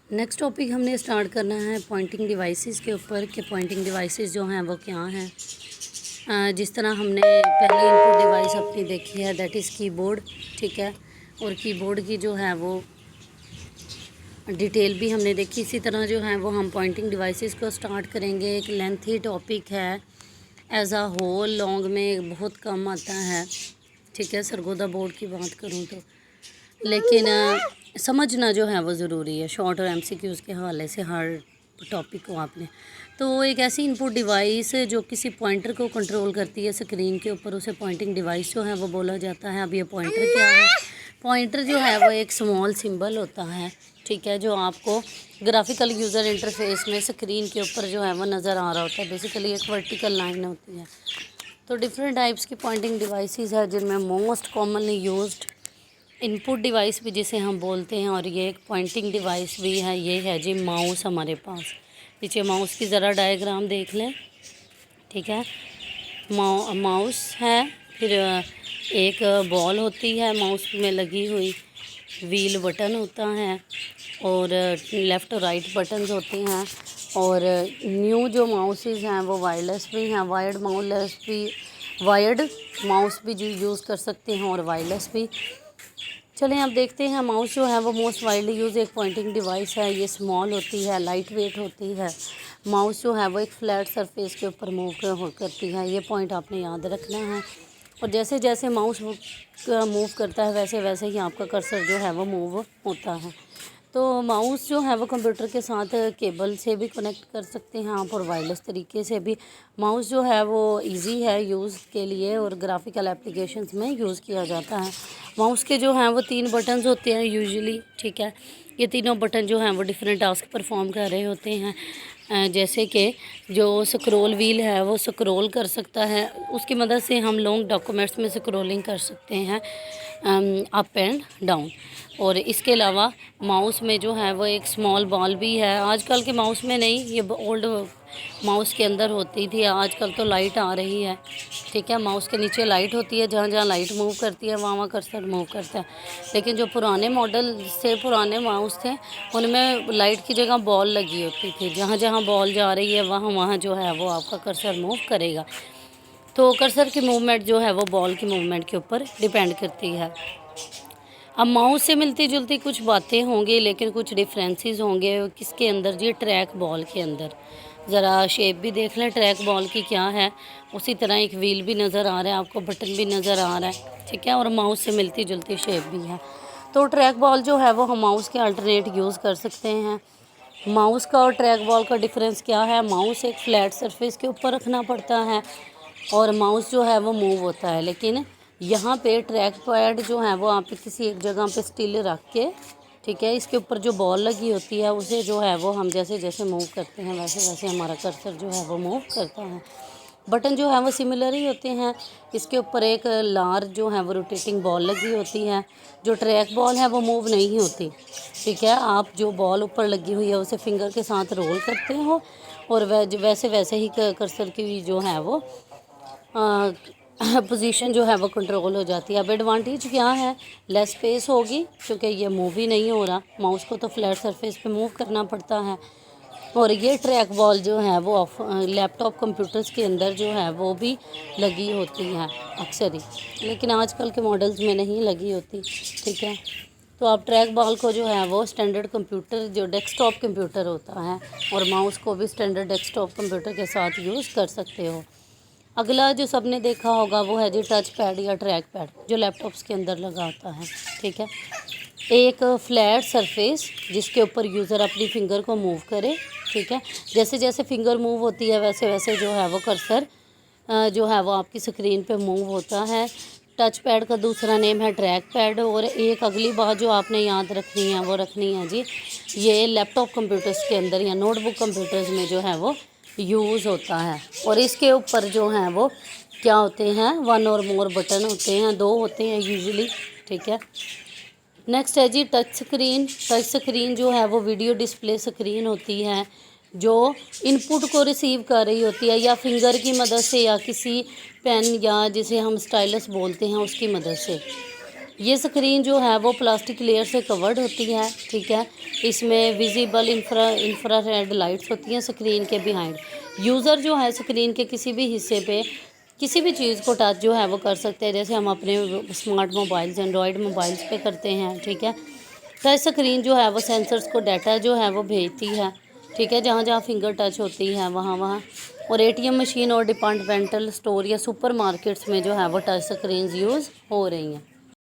Next topic हमने start करना है पॉइंटिंग डिवाइसेस के ऊपर कि पॉइंटिंग डिवाइसेस जो हैं वो क्या हैं। जिस तरह हमने पहली इनपुट डिवाइस अपनी देखी है दैट इज़ कीबोर्ड, ठीक है, और कीबोर्ड की जो है वो डिटेल भी हमने देखी। इसी तरह जो है वो हम पॉइंटिंग डिवाइसेस को स्टार्ट करेंगे। एक लेंथी टॉपिक है, एज आ होल लॉन्ग में बहुत कम आता है, ठीक है, सरगोदा बोर्ड की बात करूँ तो, लेकिन समझना जो है वो ज़रूरी है शॉर्ट और एमसीक्यूज़ के हवाले से हर टॉपिक को आपने। तो एक ऐसी इनपुट डिवाइस जो किसी पॉइंटर को कंट्रोल करती है स्क्रीन के ऊपर, उसे पॉइंटिंग डिवाइस जो है वो बोला जाता है। अब ये पॉइंटर क्या है? पॉइंटर जो है वो एक स्मॉल सिंबल होता है, ठीक है, जो आपको ग्राफिकल यूज़र इंटरफेस में स्क्रीन के ऊपर जो है वो नज़र आ रहा होता है। बेसिकली एक वर्टिकल लाइन होती है। तो डिफरेंट टाइप्स की पॉइंटिंग डिवाइसेस है जिनमें most commonly used input device भी जिसे हम बोलते हैं, और ये एक पॉइंटिंग डिवाइस भी है, ये है जी माउस हमारे पास। नीचे माउस की ज़रा डायग्राम देख लें, ठीक है। माउस है, फिर एक बॉल होती है माउस में लगी हुई, व्हील बटन होता है, और लेफ़्ट और राइट बटन्स होते हैं। और न्यू जो माउसेस हैं वो वायरलेस भी हैं, वायर्ड माउस भी जो यूज़ कर सकते हैं और वायरलेस भी। चलें अब देखते हैं। माउस जो है वो मोस्ट वाइडली यूज एक पॉइंटिंग डिवाइस है। ये स्मॉल होती है, लाइट वेट होती है। माउस जो है वो एक फ्लैट सरफेस के ऊपर मूव करती है, ये पॉइंट आपने याद रखना है। और जैसे जैसे माउस मूव करता है वैसे वैसे ही आपका कर्सर जो है वो मूव होता है। तो माउस जो है वो कंप्यूटर के साथ केबल से भी कनेक्ट कर सकते हैं आप, और वायरलेस तरीके से भी। माउस जो है वो इजी है यूज़ के लिए और ग्राफिकल एप्लीकेशंस में यूज़ किया जाता है। माउस के जो हैं वो 3 बटन्स होते हैं यूजुअली, ठीक है। ये तीनों बटन जो हैं वो डिफरेंट टास्क परफॉर्म कर रहे होते हैं। जैसे कि जो स्क्रॉल व्हील है वो स्क्रॉल कर सकता है, उसकी मदद से हम लॉन्ग डॉक्यूमेंट्स में स्क्रॉलिंग कर सकते हैं अप एंड डाउन। और इसके अलावा माउस में जो है वो एक स्मॉल बॉल भी है। आजकल के माउस में नहीं, ये ओल्ड माउस के अंदर होती थी, आजकल तो लाइट आ रही है, ठीक है। माउस के नीचे लाइट होती है, जहाँ जहाँ लाइट मूव करती है वहाँ वहाँ कर्सर मूव करता है। लेकिन जो पुराने मॉडल से पुराने माउस थे उनमें लाइट की जगह बॉल लगी होती थी, जहाँ जहाँ बॉल जा रही है वहाँ वहाँ जो है वो आपका कर्सर मूव करेगा। तो कर्सर की मूवमेंट जो है वो बॉल की मूवमेंट के ऊपर डिपेंड करती है। अब माउस से मिलती जुलती कुछ बातें होंगी लेकिन कुछ डिफरेंसेस होंगे। किसके अंदर जी? ट्रैक बॉल के अंदर। ज़रा शेप भी देख लें ट्रैक बॉल की क्या है। उसी तरह एक व्हील भी नज़र आ रहा है आपको, बटन भी नज़र आ रहा है, ठीक है, और माउस से मिलती जुलती शेप भी है। तो ट्रैक बॉल जो है वो हम माउस के अल्टरनेट यूज़ कर सकते हैं। माउस का और ट्रैक बॉल का डिफरेंस क्या है? माउस एक फ्लैट सरफेस के ऊपर रखना पड़ता है और माउस जो है वो मूव होता है, लेकिन यहाँ पे ट्रैक पैड जो है वो आप किसी एक जगह पे स्टिल रख के, ठीक है, इसके ऊपर जो बॉल लगी होती है उसे जो है वो हम जैसे जैसे मूव करते हैं वैसे वैसे हमारा कर्सर जो है वो मूव करता है। बटन जो है वो सिमिलर ही होते हैं। इसके ऊपर एक लार्ज जो है वो रोटेटिंग बॉल लगी होती है। जो ट्रैक बॉल है वो मूव नहीं होती, ठीक है। आप जो बॉल ऊपर लगी हुई है उसे फिंगर के साथ रोल करते हो और वैसे वैसे ही कर्सर की जो है वो पोजीशन जो है वो कंट्रोल हो जाती है। अब एडवांटेज क्या है? लेस स्पेस होगी क्योंकि ये मूव ही नहीं हो रहा, माउस को तो फ्लैट सरफेस पे मूव करना पड़ता है। और ये ट्रैक बॉल जो है वो लैपटॉप कंप्यूटर्स के अंदर जो है वो भी लगी होती है अक्सर ही, लेकिन आजकल के मॉडल्स में नहीं लगी होती, ठीक है। तो आप ट्रैक बॉल को जो है वो स्टैंडर्ड कंप्यूटर जो डेस्कटॉप कंप्यूटर होता है और माउस को भी स्टैंडर्ड डेस्कटॉप कंप्यूटर के साथ यूज़ कर सकते हो। अगला जो सबने देखा होगा वो है जी टच पैड या ट्रैक पैड जो लैपटॉप्स के अंदर लगा होता है, ठीक है। एक फ्लैट सरफेस जिसके ऊपर यूज़र अपनी फिंगर को मूव करे, ठीक है। जैसे जैसे फिंगर मूव होती है वैसे वैसे जो है वो कर्सर जो है वो आपकी स्क्रीन पे मूव होता है। टच पैड का दूसरा नेम है ट्रैक पैड। और एक अगली बात जो आपने याद रखनी है वो रखनी है जी, ये लैपटॉप कंप्यूटर्स के अंदर या नोटबुक कंप्यूटर्स में जो है वो यूज़ होता है। और इसके ऊपर जो हैं वो क्या होते हैं? 1 और मोर बटन होते हैं, 2 होते हैं यूजुअली, ठीक है। नेक्स्ट है जी टच स्क्रीन। टच स्क्रीन जो है वो वीडियो डिस्प्ले स्क्रीन होती है जो इनपुट को रिसीव कर रही होती है या फिंगर की मदद से या किसी पेन या जिसे हम स्टाइलस बोलते हैं उसकी मदद से। ये स्क्रीन जो है वो प्लास्टिक लेयर से कवर्ड होती है, ठीक है। इसमें विजिबल इंफ्रारेड लाइट्स होती हैं स्क्रीन के बिहाइंड। यूज़र जो है स्क्रीन के किसी भी हिस्से पे किसी भी चीज़ को टच जो है वो कर सकते हैं, जैसे हम अपने स्मार्ट मोबाइल्स एंड्रॉयड मोबाइल्स पे करते हैं, ठीक है। टच स्क्रीन जो है वो सेंसर्स को डाटा जो है वो भेजती है, ठीक है, जहाँ जहाँ फिंगर टच होती है वहाँ वहाँ। और एटीएम मशीन और डिपार्टमेंटल स्टोर या सुपर मार्केट्स में जो है वो टच स्क्रीन यूज़ हो रही हैं।